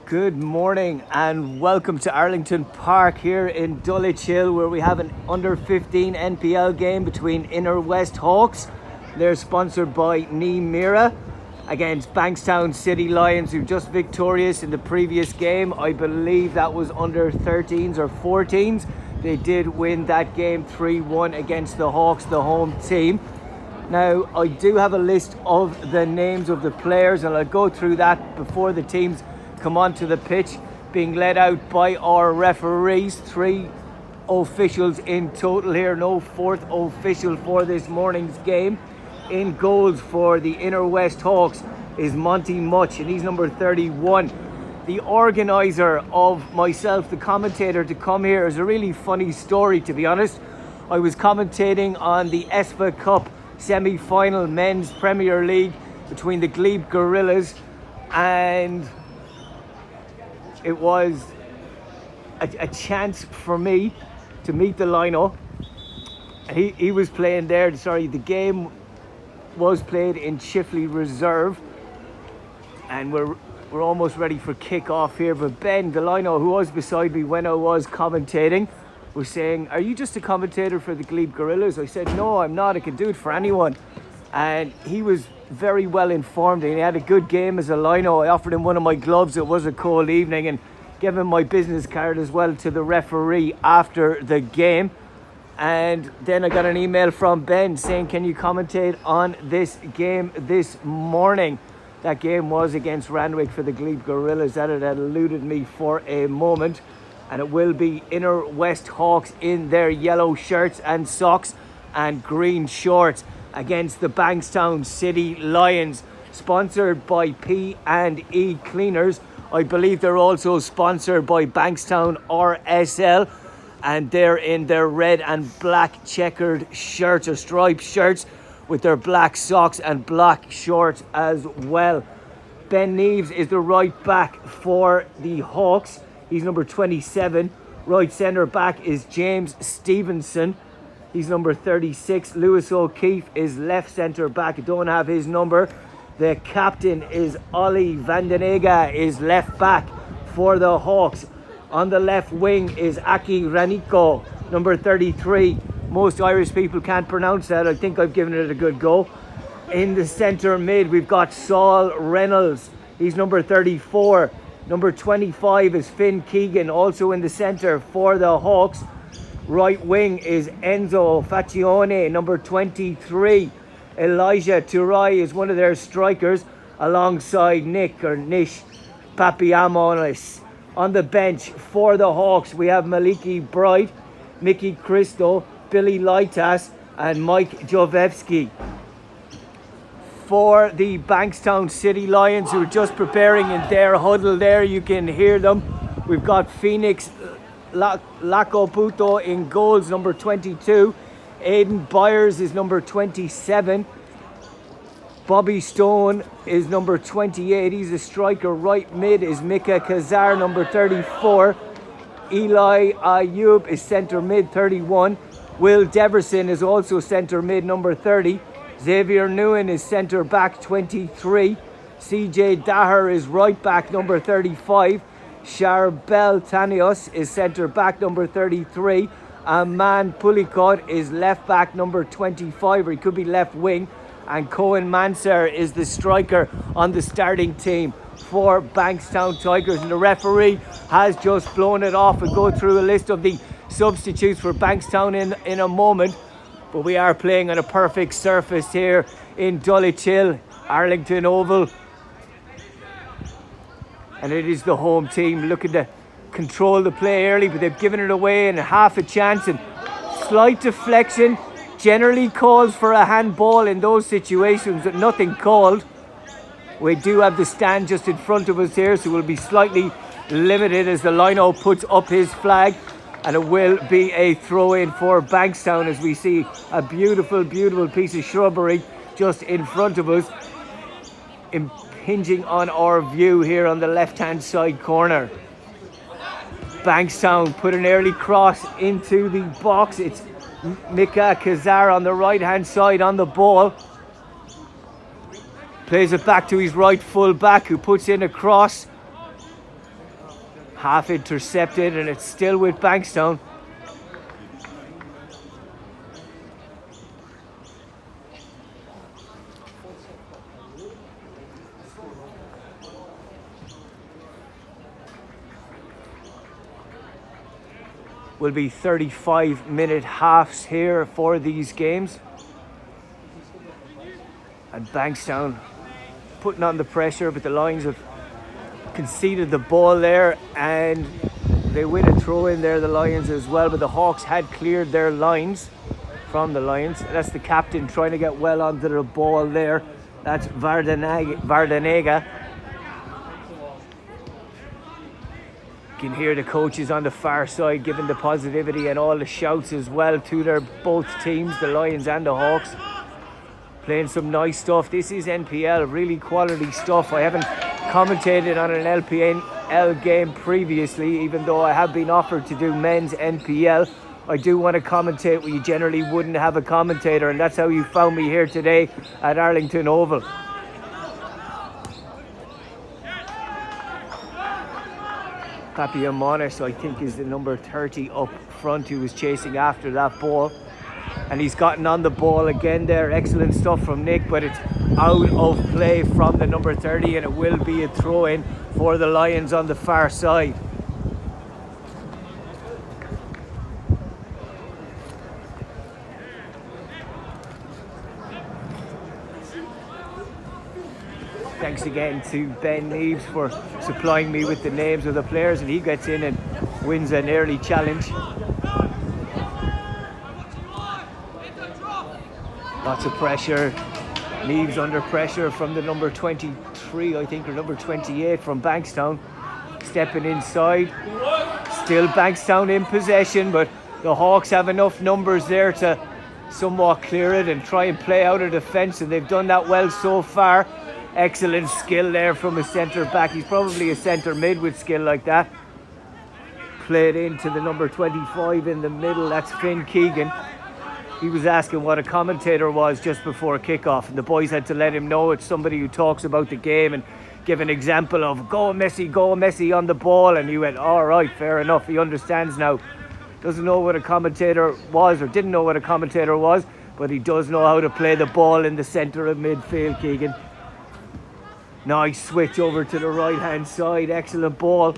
Good morning and welcome to Arlington Park here in Dulwich Hill, where we have an under-15 NPL game between Inner West Hawks. They're sponsored by Mira against Bankstown City Lions, who just victorious in the previous game. I believe that was under 13s or 14s. They did win that game 3-1 against the Hawks, the home team. Now, I do have a list of the names of the players, and I'll go through that before the teams come onto the pitch, being led out by our referees. 3 officials in total here, no fourth official for this morning's game. In goals for the Inner West Hawks is Monty Much, and he's number 31. The organiser of myself, the commentator, to come here is a really funny story, to be honest. I was commentating on the ESPA Cup semi-final men's Premier League between the Glebe Gorillas, and it was a chance for me to meet the line-up. He was playing there. The game was played in Chifley Reserve, and we're almost ready for kick-off here. But Ben, the line-up, who was beside me when I was commentating, was saying, "Are you just a commentator for the Glebe Gorillas?" I said, "No, I'm not. I can do it for anyone." And he was very well informed, and he had a good game as a lino. I offered him one of my gloves. It was a cold evening, and gave him my business card as well to the referee after the game. And then I got an email from Ben saying, "Can you commentate on this game this morning?" That game was against Randwick for the Glebe Gorillas. That had eluded me for a moment. And it will be Inner West Hawks in their yellow shirts and socks and green shorts against the Bankstown City Lions, sponsored by P&E Cleaners. I believe they're also sponsored by Bankstown RSL, and they're in their red and black checkered shirts or striped shirts with their black socks and black shorts as well. Ben Neves is the right back for the Hawks. He's number 27. Right centre back is James Stevenson. He's number 36. Lewis O'Keefe is left centre back. I don't have his number. The captain is Ollie Vandenega, is left back for the Hawks. On the left wing is Aki Raniko, number 33. Most Irish people can't pronounce that. I think I've given it a good go. In the centre mid, we've got Saul Reynolds. He's number 34. Number 25 is Finn Keegan, also in the centre for the Hawks. Right wing is Enzo Faccione, number 23. Elijah Turai is one of their strikers, alongside Nish Papiamonis. On the bench for the Hawks, we have Maliki Bright, Mickey Christo, Billy Lightas, and Mike Jovevsky. For the Bankstown City Lions, who are just preparing in their huddle there, you can hear them. We've got Phoenix Lacoputo in goals, number 22. Aidan Byers is number 27. Bobby Stone is number 28. He's a striker. Right mid is Mika Kazar, number 34. Eli Ayub is centre mid, 31. Will Deverson is also centre mid, number 30. Xavier Nguyen is centre back, 23. CJ Daher is right back, number 35. Charbel Tanios is centre back, number 33. Aman Pulikot is left back, number 25, or he could be left wing. And Cohen Mansur is the striker on the starting team for Bankstown Tigers. And the referee has just blown it off. We'll go through a list of the substitutes for Bankstown in a moment. But we are playing on a perfect surface here in Dulwich Hill, Arlington Oval. And it is the home team looking to control the play early, but they've given it away and half a chance. And slight deflection generally calls for a handball in those situations, but nothing called. We do have the stand just in front of us here, so we'll be slightly limited as the lino puts up his flag. And it will be a throw-in for Bankstown, as we see a beautiful, beautiful piece of shrubbery just in front of us, impinging on our view here on the left-hand side corner. Bankstown put an early cross into the box. It's Mika Kazar on the right-hand side on the ball. Plays it back to his right full back, who puts in a cross. half intercepted, and it's still with Bankstown. Will be 35-minute halves here for these games. And Bankstown putting on the pressure, but the Lions have conceded the ball there, and they win a throw in there, the Lions as well, but the Hawks had cleared their lines from the Lions. That's the captain trying to get well onto the ball there. That's Vardanega. You can hear the coaches on the far side giving the positivity and all the shouts as well to their both teams, the Lions and the Hawks. Playing some nice stuff. This is NPL, really quality stuff. I haven't commentated on an LPL game previously, even though I have been offered to do men's NPL. I do want to commentate where you generally wouldn't have a commentator, and that's how you found me here today at Arlington Oval. Papiamonis, I think, is the number 30 up front who was chasing after that ball. And he's gotten on the ball again there. Excellent stuff from Nick, but it's out of play from the number 30, and it will be a throw-in for the Lions on the far side. Thanks again to Ben Neves for supplying me with the names of the players, and he gets in and wins an early challenge. Lots of pressure. Neves under pressure from the number 23, I think, or number 28 from Bankstown. Stepping inside. Still Bankstown in possession, but the Hawks have enough numbers there to somewhat clear it and try and play out of defence, and they've done that well so far. Excellent skill there from a centre back. He's probably a centre mid with skill like that. Played into the number 25 in the middle. That's Finn Keegan. He was asking what a commentator was just before kickoff, and the boys had to let him know it's somebody who talks about the game and give an example of go Messi on the ball, and he went, all right, fair enough, he understands now. Doesn't know what a commentator was, or didn't know what a commentator was, but he does know how to play the ball in the centre of midfield, Keegan. Nice switch over to the right hand side, excellent ball.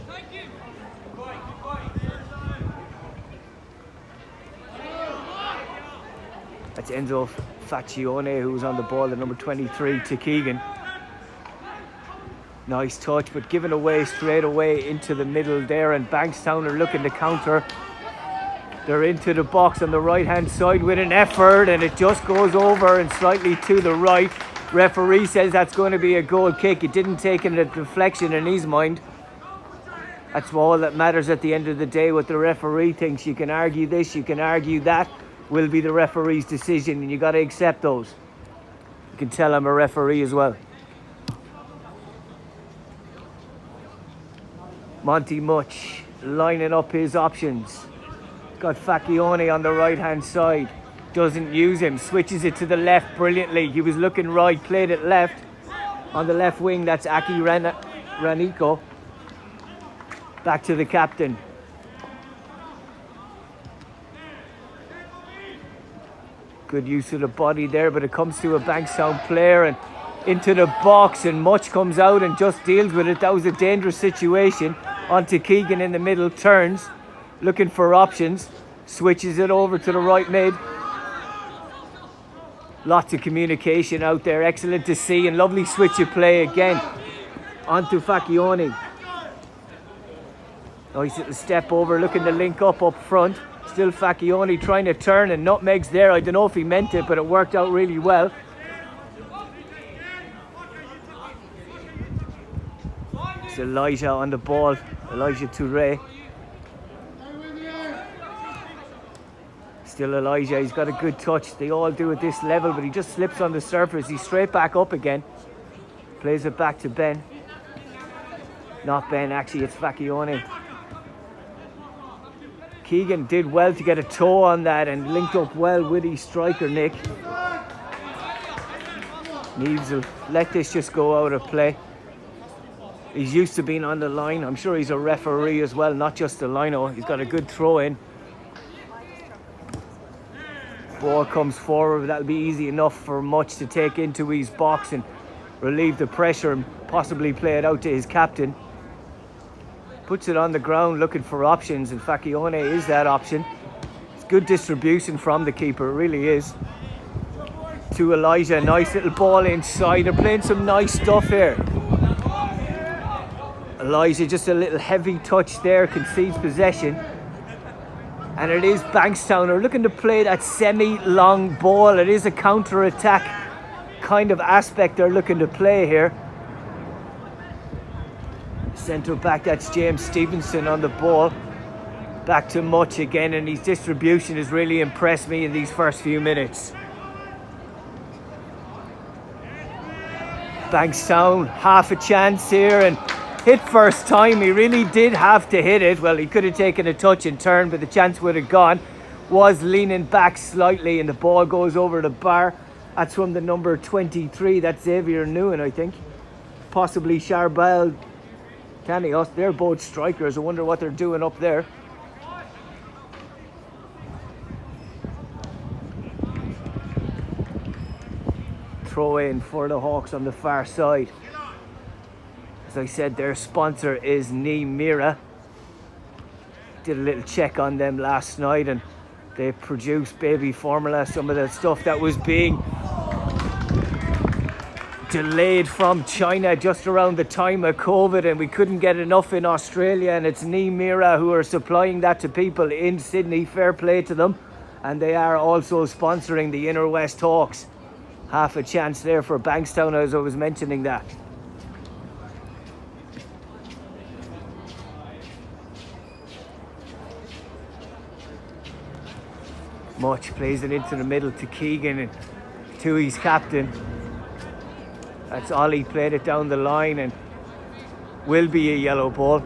That's Enzo Faccione who's on the ball, the number 23 to Keegan. Nice touch, but given away straight away into the middle there, and Bankstown are looking to counter. They're into the box on the right hand side with an effort, and it just goes over and slightly to the right. Referee says that's going to be a goal kick. It didn't take a deflection in his mind. That's all that matters at the end of the day, what the referee thinks. You can argue this, you can argue that. Will be the referee's decision, and you got to accept those. You can tell I'm a referee as well. Monty Much lining up his options. Got Faccione on the right hand side. Doesn't use him, switches it to the left brilliantly. He was looking right, played it left. On the left wing, that's Aki Ranico. Back to the captain. Good use of the body there, but it comes to a Bankstown player and into the box, and Much comes out and just deals with it. That was a dangerous situation. Onto Keegan in the middle, turns, looking for options, switches it over to the right mid. Lots of communication out there, excellent to see, and lovely switch of play again. Onto Faccione. Nice little step over, looking to link up front. Still Faccione trying to turn, and nutmeg's there. I don't know if he meant it, but it worked out really well. It's Elijah on the ball, Elijah Touré. Still Elijah, he's got a good touch. They all do at this level, but he just slips on the surface. He's straight back up again. Plays it back to Ben. Not Ben, actually, it's Faccione. Keegan did well to get a toe on that and linked up well with his striker, Nick. Neves will let this just go out of play. He's used to being on the line. I'm sure he's a referee as well, not just a lino. He's got a good throw in. Ball comes forward. That'll be easy enough for Much to take into his box and relieve the pressure and possibly play it out to his captain. Puts it on the ground looking for options, and Facchione is that option. It's good distribution from the keeper, it really is. To Elijah, nice little ball inside. They're playing some nice stuff here. Elijah, just a little heavy touch there, concedes possession. And it is Bankstown. They're looking to play that semi-long ball. It is a counter-attack kind of aspect they're looking to play here. Centre back, that's James Stevenson on the ball. Back to Much again, and his distribution has really impressed me in these first few minutes. Bankstown, half a chance here, and hit first time. He really did have to hit it. Well, he could have taken a touch and turn, but the chance would have gone. Was leaning back slightly, and the ball goes over the bar. That's from the number 23. That's Xavier Nguyen, I think. Possibly Charbel Canios. They're both strikers. I wonder what they're doing up there. Throw in for the Hawks on the far side. As I said, their sponsor is Mira. Did a little check on them last night, and they produce baby formula, some of the stuff that was being delayed from China just around the time of COVID, and we couldn't get enough in Australia, and it's Mira who are supplying that to people in Sydney. Fair play to them. And they are also sponsoring the Inner West Hawks. Half a chance there for Bankstown, as I was mentioning that. Much plays it into the middle to Keegan and to his captain. That's Ollie, played it down the line, and will be a yellow ball.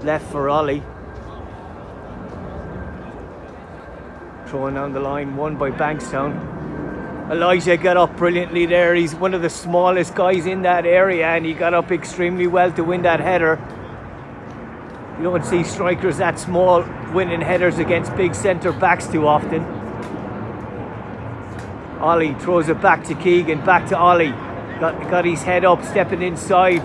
Left for Ollie. Throwing down the line, won by Bankstown. Elijah got up brilliantly there. He's one of the smallest guys in that area, and he got up extremely well to win that header. You don't see strikers that small winning headers against big centre backs too often. Ollie throws it back to Keegan, back to Ollie. Got his head up, stepping inside.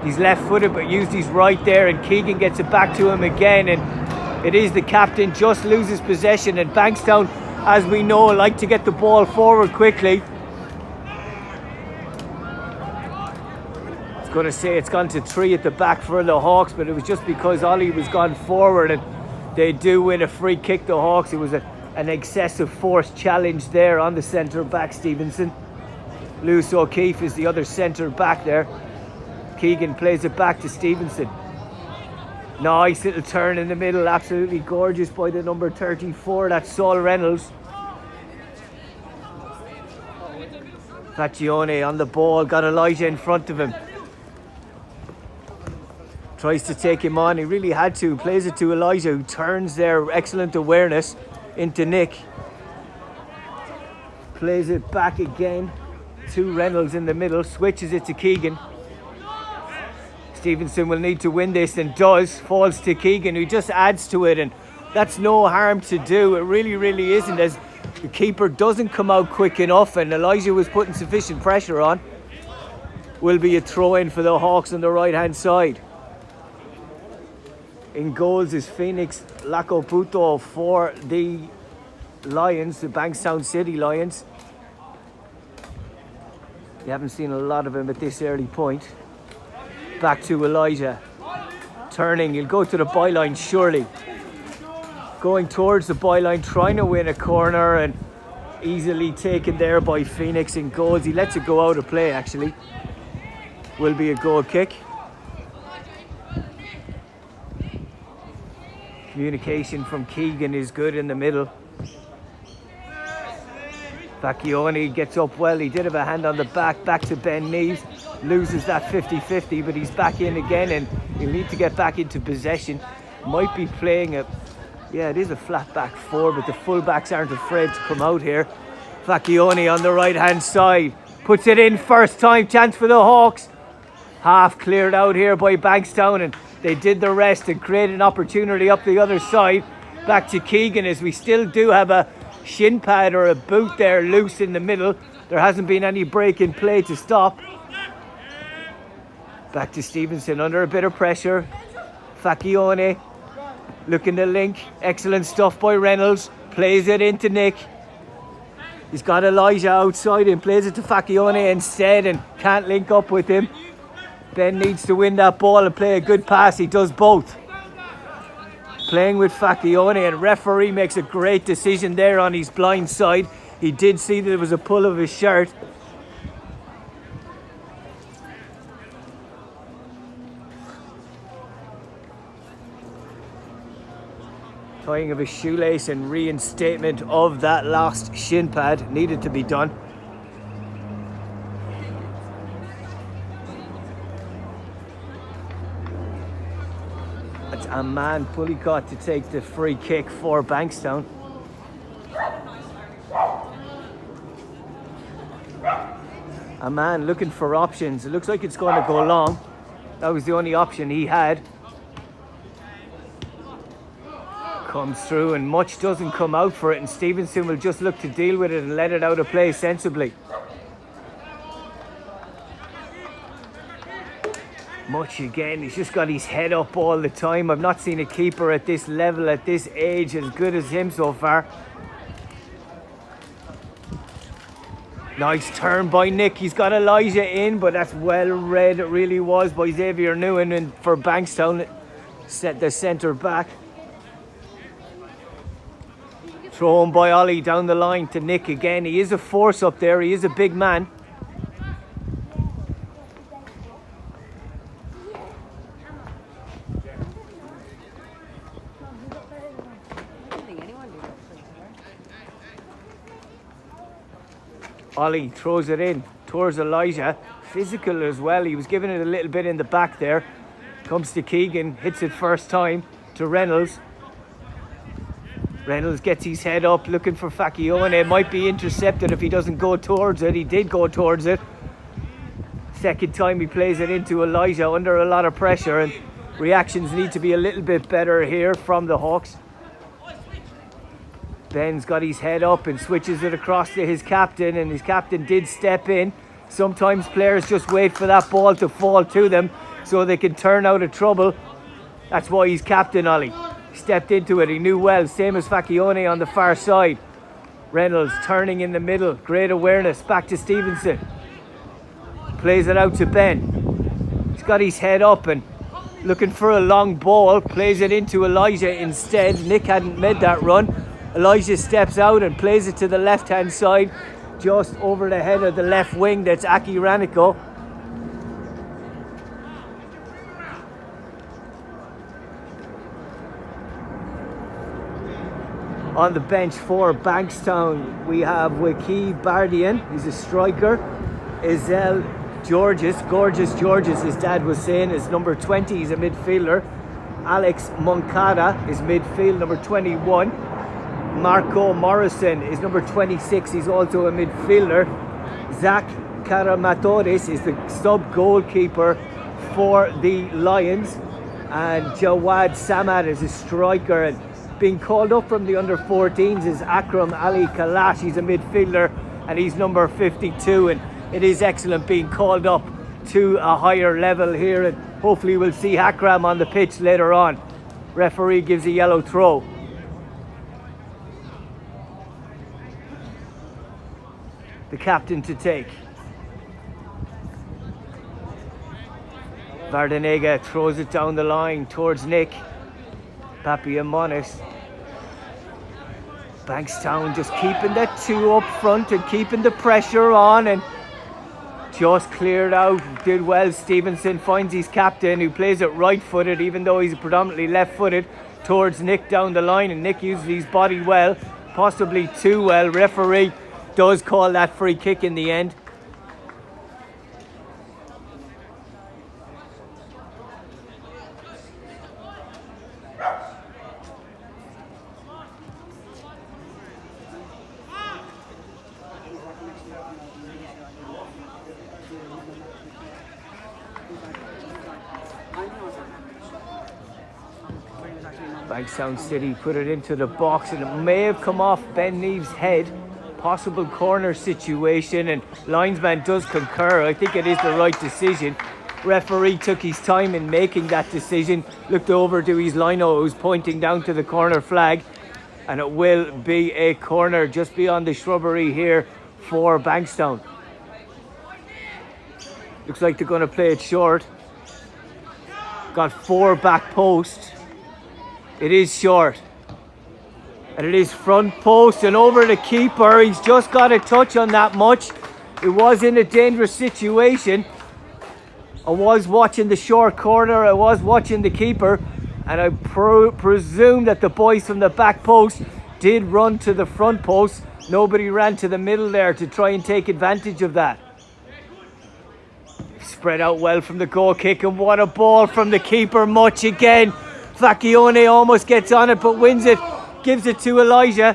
He's left footed but used his right there, and Keegan gets it back to him again, and it is the captain, just loses possession. And Bankstown, as we know, like to get the ball forward quickly. Going to say it's gone to 3 at the back for the Hawks, but it was just because Ollie was gone forward, and they do win a free kick, the Hawks. It was an excessive force challenge there on the centre back, Stevenson. Lewis O'Keefe is the other centre back there. Keegan plays it back to Stevenson. Nice little turn in the middle, absolutely gorgeous by the number 34, that's Saul Reynolds. Facchione on the ball, got Elijah in front of him. Tries to take him on, he really had to. Plays it to Elijah, who turns there, excellent awareness, into Nick. Plays it back again to Reynolds in the middle, switches it to Keegan. Stevenson will need to win this, and does. Falls to Keegan, who just adds to it, and that's no harm to do. It really isn't, as the keeper doesn't come out quick enough, and Elijah was putting sufficient pressure on. Will be a throw in for the Hawks on the right hand side. In goals is Phoenix Lacoputo for the Lions, the Bankstown City Lions. You haven't seen a lot of him at this early point. Back to Elijah. Turning, he'll go to the byline surely. Going towards the byline, trying to win a corner, and easily taken there by Phoenix in goals. He lets it go out of play actually. Will be a goal kick. Communication from Keegan is good in the middle. Facchione gets up well. He did have a hand on the back to Ben Neves. Loses that 50-50, but he's back in again, and he'll need to get back into possession. Might be playing a, yeah, it is a flat back 4, but the full-backs aren't afraid to come out here. Facchione on the right hand side. Puts it in first time, chance for the Hawks. Half cleared out here by Bankstown, and they did the rest and created an opportunity up the other side. Back to Keegan, as we still do have a shin pad or a boot there loose in the middle. There hasn't been any break in play to stop. Back to Stevenson under a bit of pressure. Facchione looking to link. Excellent stuff by Reynolds. Plays it into Nick. He's got Elijah outside and plays it to Facchione instead and can't link up with him. Ben needs to win that ball and play a good pass. He does both. Playing with Facchione, and referee makes a great decision there on his blind side. He did see that there was a pull of his shirt. Tying of his shoelace and reinstatement of that last shin pad needed to be done. That's a man Pulicott to take the free kick for Bankstown. A man looking for options. It looks like it's going to go long. That was the only option he had. Comes through and much doesn't come out for it, and Stevenson will just look to deal with it and let it out of play sensibly. Much again, he's just got his head up all the time. I've not seen a keeper at this level, at this age, as good as him so far. Nice turn by Nick. He's got Elijah in, but that's well read. It really was by Xavier Newen, and for Bankstown, set the centre back. Thrown by Ollie down the line to Nick again. He is a force up there. He is a big man. Ollie throws it in towards Elijah. Physical as well. He was giving it a little bit in the back there. Comes to Keegan. Hits it first time to Reynolds. Reynolds gets his head up looking for Facchione. It might be intercepted if he doesn't go towards it. He did go towards it. Second time he plays it into Elijah under a lot of pressure, and reactions need to be a little bit better here from the Hawks. Ben's got his head up and switches it across to his captain, and his captain did step in. Sometimes players just wait for that ball to fall to them so they can turn out of trouble. That's why he's captain, Ollie. Stepped into it, he knew well, same as Facchione on the far side. Reynolds turning in the middle, great awareness, back to Stevenson. Plays it out to Ben. He's got his head up and looking for a long ball, plays it into Elijah instead. Nick hadn't made that run. Elijah steps out and plays it to the left hand side, just over the head of the left wing. That's Aki Raniko. On the bench for Bankstown, we have Wiki Bardian. He's a striker. Isel Gorgeous Georges, his dad was saying, is number 20. He's a midfielder. Alex Moncada is midfield, number 21. Marco Morrison is number 26. He's also a midfielder. Zach Karamatores is the sub-goalkeeper for the Lions. And Jawad Samad is a striker. And being called up from the under-14s is Akram Ali Kalash. He's a midfielder and he's number 52. And it is excellent being called up to a higher level here. And hopefully we'll see Akram on the pitch later on. Referee gives a yellow throw. The captain to take. Vardanega throws it down the line towards Nick. Papiamonis. Bankstown just keeping that two up front and keeping the pressure on, and just cleared out. Did well. Stevenson finds his captain, who plays it right-footed, even though he's predominantly left-footed, towards Nick down the line, and Nick uses his body well, possibly too well. Referee does call that free kick in the end. Bankstown City put it into the box and it may have come off Ben Neve's head. Possible corner situation, and linesman does concur. I think it is the right decision. Referee took his time in making that decision, looked over to his lino who's pointing down to the corner flag, and it will be a corner just beyond the shrubbery here for Bankstown. Looks like they're going to play it short. Got 4 back posts. It is short. And it is front post and over the keeper. He's just got a touch on that much. It was in a dangerous situation. I was watching the short corner. I was watching the keeper. And I presume that the boys from the back post did run to the front post. Nobody ran to the middle there to try and take advantage of that. Spread out well from the goal kick, and what a ball from the keeper. Much again. Facchione almost gets on it but wins it. Gives it to Elijah.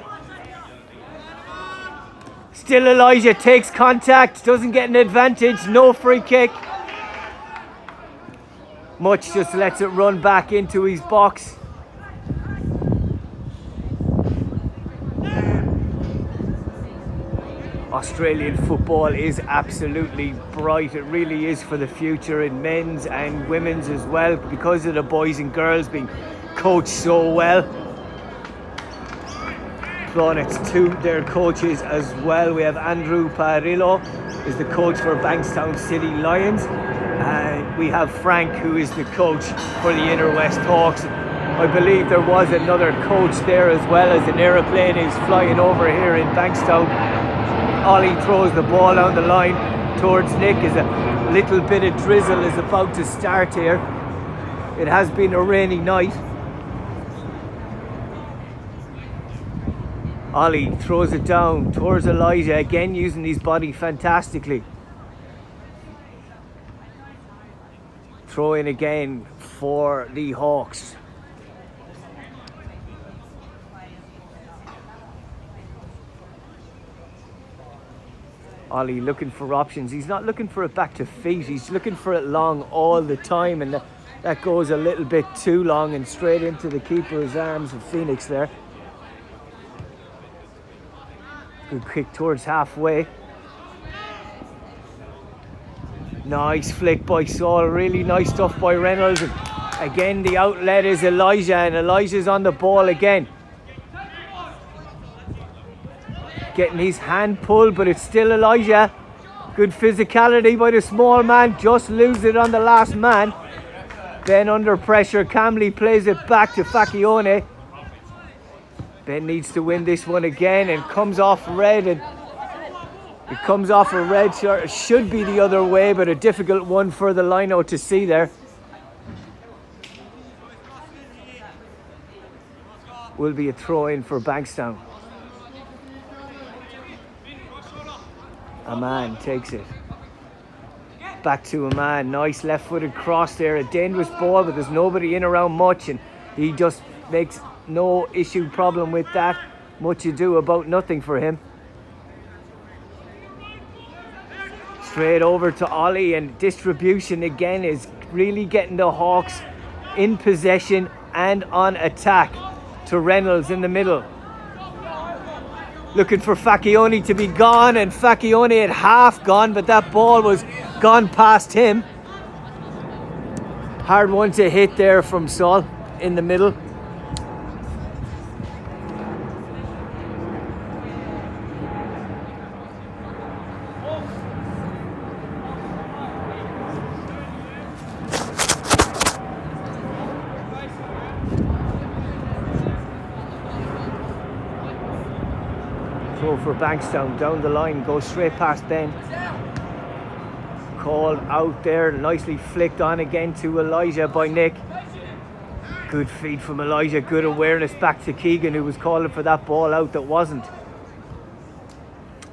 Still Elijah takes contact. Doesn't get an advantage. No free kick. Much just lets it run back into his box. Australian football is absolutely bright. It really is for the future in men's and women's as well, because of the boys and girls being coached so well. Plaudits to their coaches as well. We have Andrew Parillo is the coach for Bankstown City Lions, and we have Frank, who is the coach for the Inner West Hawks. I believe there was another coach there as well, as an aeroplane is flying over here in Bankstown. Ollie throws the ball down the line towards Nick as a little bit of drizzle is about to start here. It has been a rainy night. Ollie throws it down towards Elijah, again using his body fantastically. Throw in again for the Hawks. Ollie looking for options. He's not looking for it back to feet. He's looking for it long all the time, and that goes a little bit too long and straight into the keeper's arms of Phoenix there. Good kick towards halfway. Nice flick by Saul. Really nice stuff by Reynolds. And again, the outlet is Elijah, and Elijah's on the ball again. Getting his hand pulled, but it's still Elijah. Good physicality by the small man. Just lose it on the last man. Ben under pressure. Camley plays it back to Facchione. Ben needs to win this one again and comes off red, and it comes off a red shirt. It should be the other way, but a difficult one for the lino to see there. Will be a throw in for Bankstown. Aman takes it. Back to Aman. Nice left-footed cross there. A dangerous ball, but there's nobody in around much, and he just makes no issue problem with that. Much ado about nothing for him. Straight over to Ollie, and distribution again is really getting the Hawks in possession and on attack. To Reynolds in the middle. Looking for Facchione to be gone, and Facchione had half gone, but that ball was gone past him. Hard one to hit there from Saul in the middle. Throw for Bankstown down the line, goes straight past Ben. Called out there, nicely flicked on again to Elijah by Nick. Good feed from Elijah, good awareness back to Keegan, who was calling for that ball out that wasn't.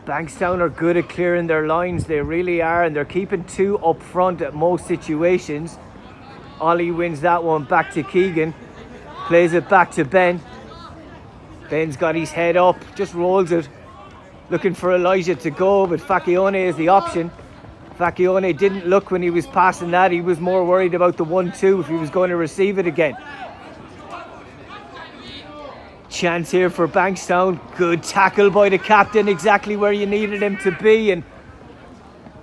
Bankstown are good at clearing their lines, they really are, and they're keeping 2 up front at most situations. Ollie wins that one back to Keegan, plays it back to Ben. Ben's got his head up, just rolls it. Looking for Elijah to go, but Facchione is the option. Facchione didn't look when he was passing that. He was more worried about the 1-2 if he was going to receive it again. Chance here for Bankstown. Good tackle by the captain, exactly where you needed him to be. And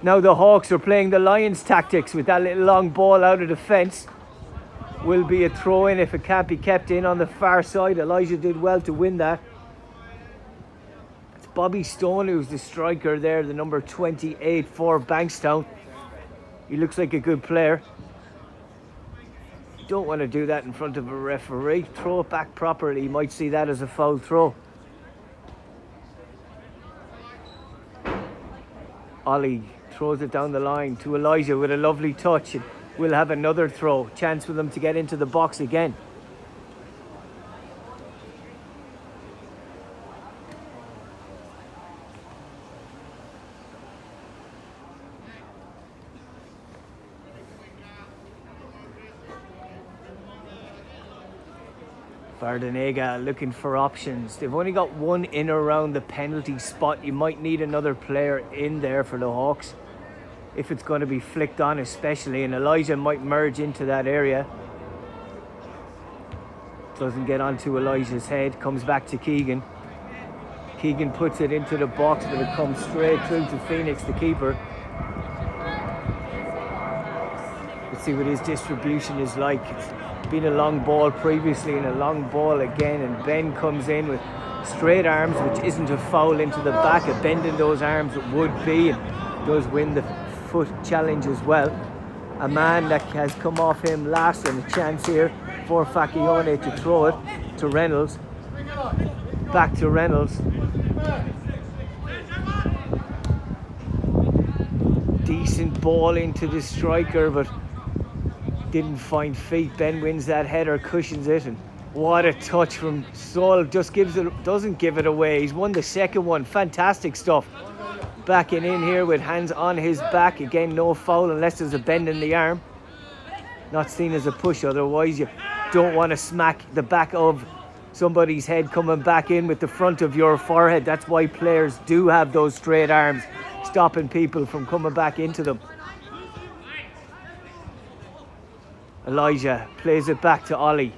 now the Hawks are playing the Lions tactics with that little long ball out of the fence. Will be a throw in if it can't be kept in on the far side. Elijah did well to win that. It's Bobby Stone who's the striker there, the number 28 for Bankstown. He looks like a good player. Don't want to do that in front of a referee. Throw it back properly. You might see that as a foul throw. Ollie throws it down the line to Elijah with a lovely touch. And we'll have another throw. Chance for them to get into the box again. Vardanega looking for options. They've only got one in around the penalty spot. You might need another player in there for the Hawks if it's going to be flicked on especially, and Elijah might merge into that area. Doesn't get onto Elijah's head, comes back to Keegan. Keegan puts it into the box, but it comes straight through to Phoenix, the keeper. Let's see what his distribution is like. It's been a long ball previously and a long ball again, and Ben comes in with straight arms, which isn't a foul into the back. A bend in those arms it would be, and does win the foot challenge as well. A man that has come off him last, and a chance here for Facchione to throw it to Reynolds. Back to Reynolds. Decent ball into the striker, but didn't find feet. Ben wins that header, cushions it, and what a touch from Saul. Just doesn't give it away. He's won the second one. Fantastic stuff. Backing in here with hands on his back. Again, no foul unless there's a bend in the arm. Not seen as a push, otherwise you don't want to smack the back of somebody's head coming back in with the front of your forehead. That's why players do have those straight arms, stopping people from coming back into them. Elijah plays it back to Ollie.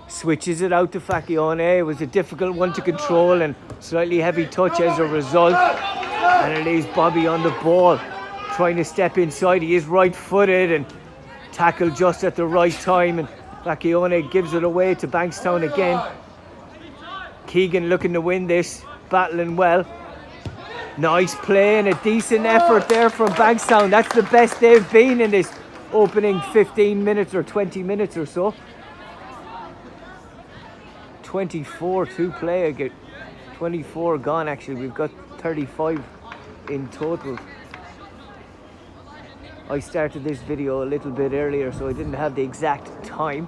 Switches it out to Facchione. It was a difficult one to control and slightly heavy touch as a result. And it is Bobby on the ball, trying to step inside. He is right-footed and tackled just at the right time. And Facchione gives it away to Bankstown again. Keegan looking to win this, battling well. Nice play and a decent effort there from Bankstown. That's the best they've been in this opening 15 minutes or 20 minutes or so. 24 to play again. 24 gone actually. We've got 35 in total. I started this video a little bit earlier, so I didn't have the exact time.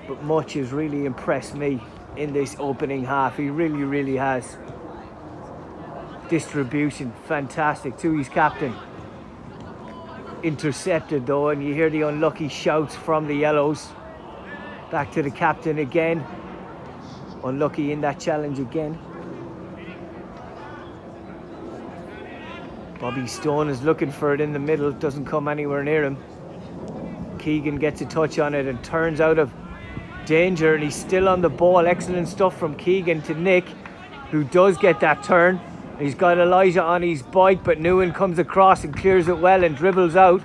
But Much has really impressed me in this opening half. He really has. Distribution, fantastic to his captain. Intercepted though, and you hear the unlucky shouts from the Yellows. Back to the captain again. Unlucky in that challenge again. Bobby Stone is looking for it in the middle, doesn't come anywhere near him. Keegan gets a touch on it and turns out of danger, and he's still on the ball. Excellent stuff from Keegan to Nick, who does get that turn. He's got Elijah on his bike, but Newen comes across and clears it well and dribbles out.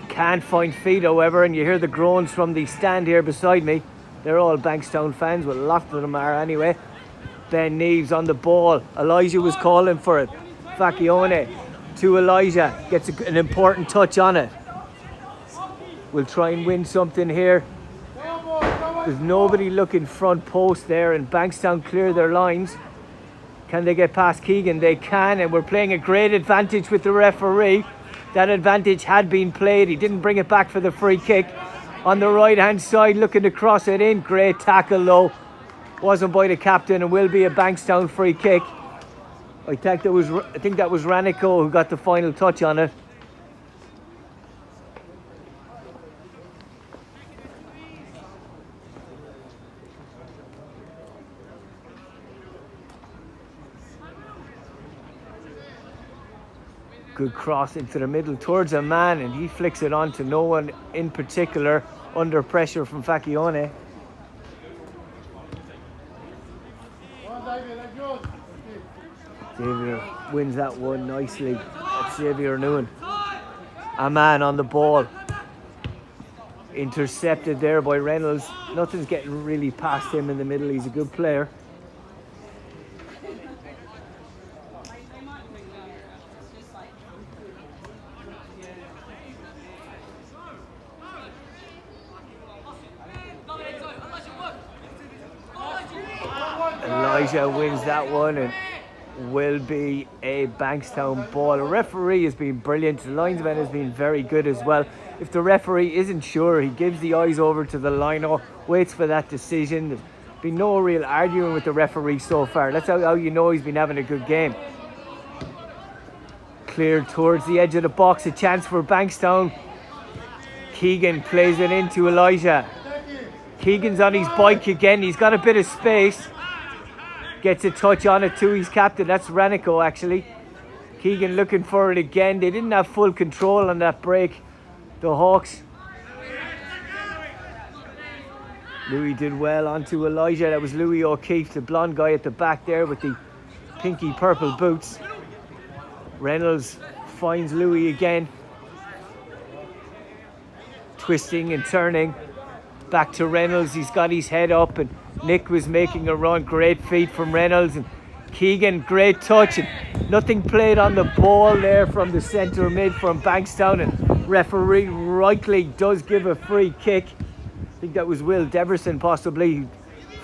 Can't find feet, however, and you hear the groans from the stand here beside me. They're all Bankstown fans, well, lots of them are anyway. Ben Neves on the ball. Elijah was calling for it. Facchione to Elijah. Gets an important touch on it. We'll try and win something here. There's nobody looking front post there, and Bankstown clear their lines. Can they get past Keegan? They can, and we're playing a great advantage with the referee. That advantage had been played. He didn't bring it back for the free kick. On the right hand side, looking to cross it in. Great tackle though. Wasn't by the captain, and will be a Bankstown free kick. I think that was Ranico who got the final touch on it. Good cross into the middle towards a man, and he flicks it on to no one in particular, under pressure from Facchione. Xavier wins that one nicely. That's Xavier Nguyen. A man on the ball. Intercepted there by Reynolds. Nothing's getting really past him in the middle. He's a good player. Elijah wins that one and will be a Bankstown ball. The referee has been brilliant. The linesman has been very good as well. If the referee isn't sure, he gives the eyes over to the liner, waits for that decision. There's been no real arguing with the referee so far. That's how you know he's been having a good game. Cleared towards the edge of the box, a chance for Bankstown. Keegan plays it into Elijah. Keegan's on his bike again. He's got a bit of space. Gets a touch on it too. He's captain. That's Ranico actually. Keegan looking for it again. They didn't have full control on that break, the Hawks. Louis did well onto Elijah. That was Louis O'Keefe, the blonde guy at the back there with the pinky purple boots. Reynolds finds Louis again. Twisting and turning. Back to Reynolds. He's got his head up and Nick was making a run. Great feet from Reynolds. And Keegan, great touch. And nothing played on the ball there from the centre mid from Bankstown. And referee rightly does give a free kick. I think that was Will Deverson possibly who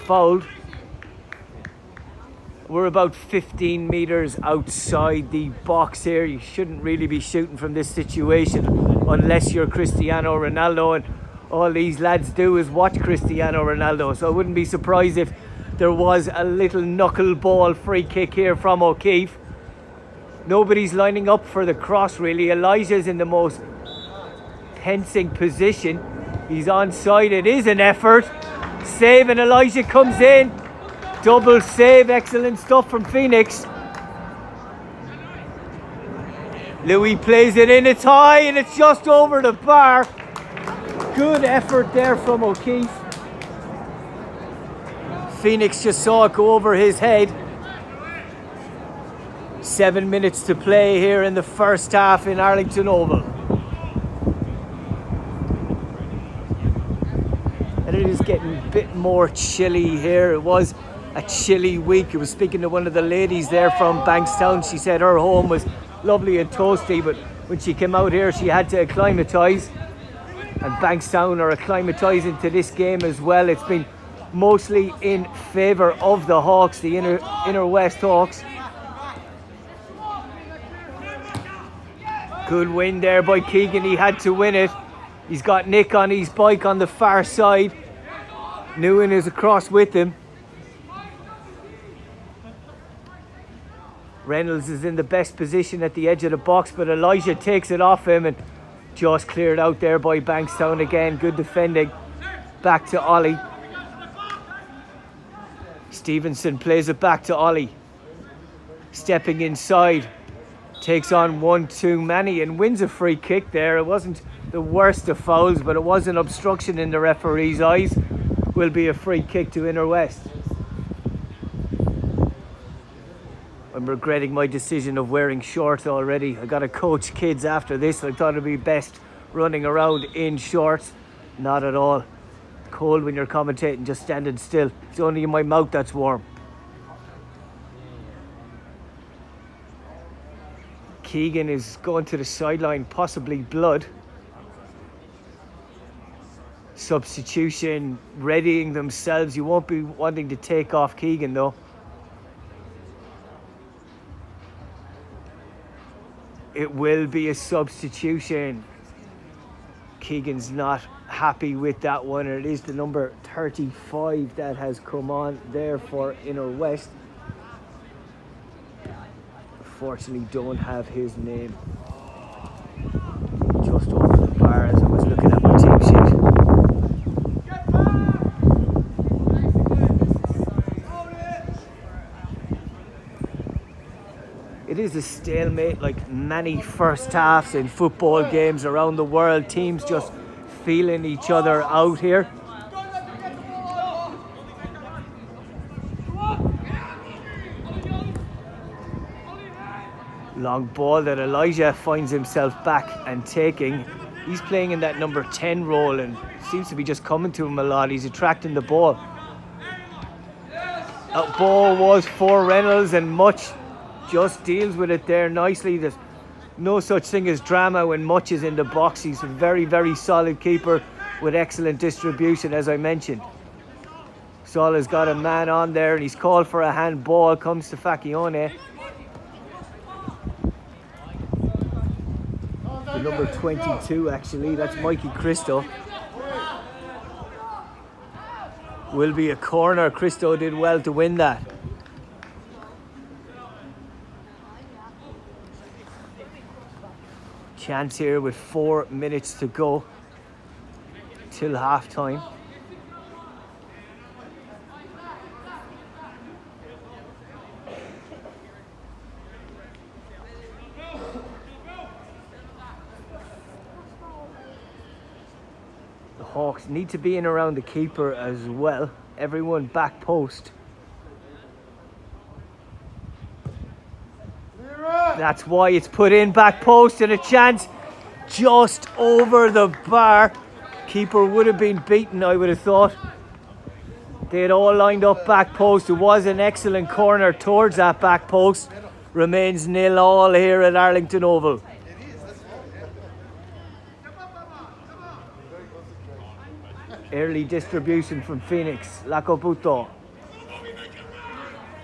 fouled. We're about 15 metres outside the box here. You shouldn't really be shooting from this situation unless you're Cristiano Ronaldo, and all these lads do is watch Cristiano Ronaldo. So I wouldn't be surprised if there was a little knuckleball free kick here from O'Keefe. Nobody's lining up for the cross really. Elijah's in the most tensing position. He's onside. It is an effort. Save, and Elijah comes in. Double save, excellent stuff from Phoenix. Louis plays it in, it's high and it's just over the bar. Good effort there from O'Keefe. Phoenix just saw it go over his head. 7 minutes to play here in the first half in Arlington Oval. And it is getting a bit more chilly here. It was a chilly week. I was speaking to one of the ladies there from Bankstown. She said her home was lovely and toasty, but when she came out here she had to acclimatise, and Bankstown are acclimatising to this game as well. It's been mostly in favour of the Hawks, the inner West Hawks. Good win there by Keegan. He had to win it. He's got Nick on his bike on the far side. Nguyen is across with him. Reynolds is in the best position at the edge of the box, but Elijah takes it off him and just cleared out there by Bankstown again. Good defending. Back to Ollie. Stevenson plays it back to Ollie. Stepping inside. Takes on one too many and wins a free kick there. It wasn't the worst of fouls, but it was an obstruction in the referee's eyes. Will be a free kick to Inner West. I'm regretting my decision of wearing shorts already. I got to coach kids after this. I thought it'd be best running around in shorts. Not at all. Cold when you're commentating, just standing still. It's only in my mouth that's warm. Keegan is going to the sideline, possibly blood. Substitution, readying themselves. You won't be wanting to take off Keegan though. It will be a substitution. Keegan's not happy with that one. It is the number 35 that has come on there for Inner West. Unfortunately, don't have his name. Just over the bar as I was looking at my team sheet. It is a stalemate like many first halves in football games around the world. Teams just feeling each other out here. Long ball that Elijah finds himself back and taking. He's playing in that number 10 role and seems to be just coming to him a lot. He's attracting the ball. That ball was for Reynolds, and Much just deals with it there nicely. There's no such thing as drama when Much is in the box. He's a very, very solid keeper with excellent distribution, as I mentioned. Sola's got a man on there and he's called for a handball. Comes to Facchione. The number 22, actually, that's Mikey Cristo. Will be a corner. Cristo did well to win that. Chance here with 4 minutes to go till half time. The Hawks need to be in around the keeper as well. Everyone back post. That's why it's put in back post, and a chance just over the bar. Keeper would have been beaten, I would have thought. They had all lined up back post. It was an excellent corner towards that back post. Remains 0-0 here at Arlington Oval. Early distribution from Phoenix. Lacoputo.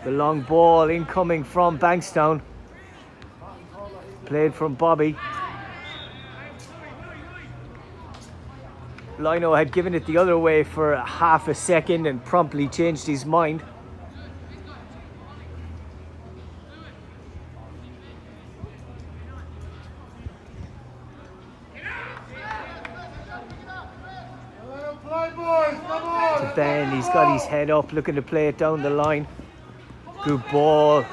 The long ball incoming from Bankstown. Played from Bobby. Lino had given it the other way for half a second and promptly changed his mind. To Ben, he's got his head up, looking to play it down the line. Good ball.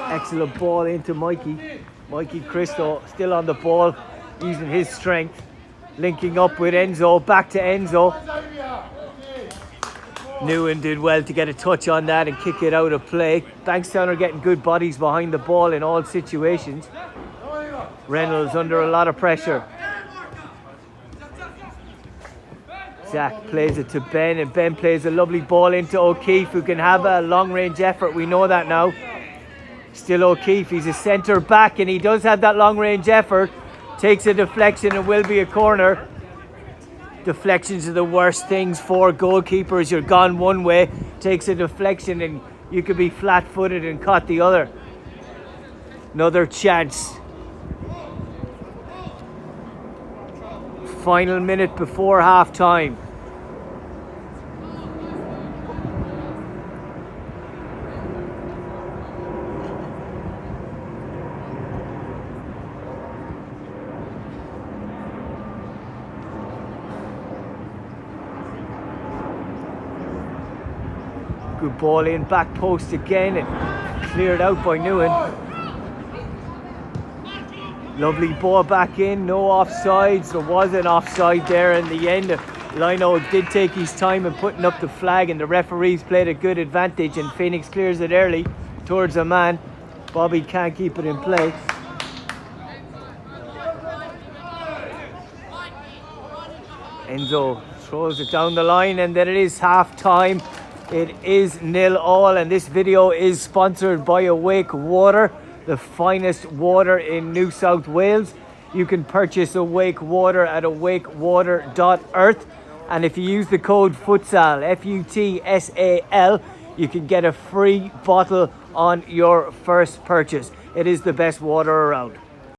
Excellent ball into Mikey. Mikey Cristo still on the ball, using his strength. Linking up with Enzo, back to Enzo. Newen did well to get a touch on that and kick it out of play. Bankstown are getting good bodies behind the ball in all situations. Reynolds under a lot of pressure. Zach plays it to Ben, and Ben plays a lovely ball into O'Keefe, who can have a long-range effort. We know that now. Still O'Keefe, he's a centre back and he does have that long-range effort. Takes a deflection and will be a corner. Deflections are the worst things for goalkeepers. You're gone one way, takes a deflection and you could be flat-footed and caught the other. Another chance. Final minute before half-time. Good ball in, back post again, and cleared out by Newen. Lovely ball back in, no offsides. There was an offside there in the end. Lino did take his time in putting up the flag, and the referees played a good advantage, and Phoenix clears it early towards a man. Bobby can't keep it in play. Enzo throws it down the line, and then it is half time. It is 0-0, and this video is sponsored by Awake Water, the finest water in New South Wales. You can purchase Awake Water at awakewater.earth, and if you use the code FUTSAL, F-U-T-S-A-L, you can get a free bottle on your first purchase. It is the best water around.